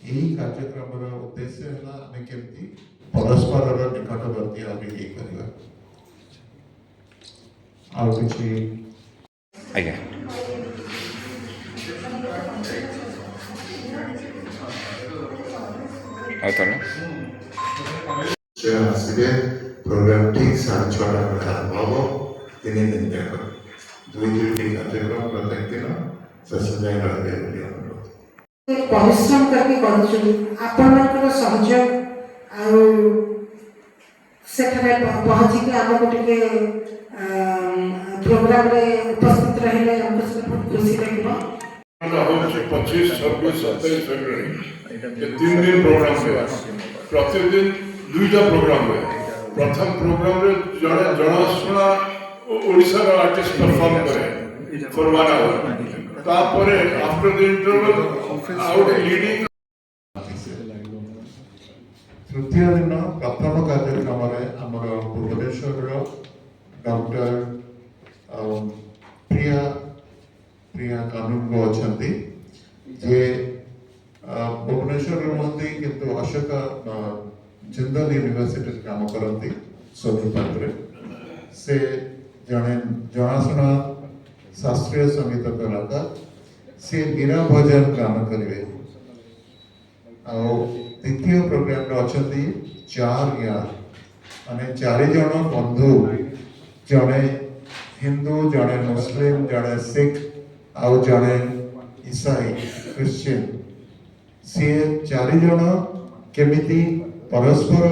यही कार्यक्रम उद्देश्य है आम केमती परस्पर निकटवर्ती आगे करवा आज्ञा आसवे प्रोग्राम ठीक 6:30 आरंभ हम 3 दिन जाक 2-3 कार्यक्रम प्रत्येक दिन शेष जाए रहे अनुरोध परिश्रम करके कर सहयोग पहुँची आमको टे प्रोग्राम उपस्थित रहे बहुत खुशी लगे 25, 26, 27 फरवरी 3 दिन प्रोग्राम हुए प्रतिदिन 2टा प्रोग्राम हुए प्रथम प्रोग्राम रे जड़े जनाशुना ओडिसा रा आर्टिस्ट परफॉर्म करे फॉर 1 आवर तापरे after the interval out leading तृतीय दिन प्रथम कार्यक्रम आमर भुवनेश्वर डॉक्टर प्रिया कानून अच्छा जे भुवनेश्वर रुहती किंतु अशोक जिंदल यूनिवर्सिटी काम करती सोनीपत से जड़े जनाशुना शास्त्रीय संगीत कलाकार से मीरा भजन गान करेंगे द्वितीय प्रोग्राम अच्छा 4 यार माने 4 जन बंधु जड़े हिंदू जड़े मुस्लिम जड़े सिख आउ जड़े ईसाई क्रिश्चियन सी 4 जन केमिति परस्पर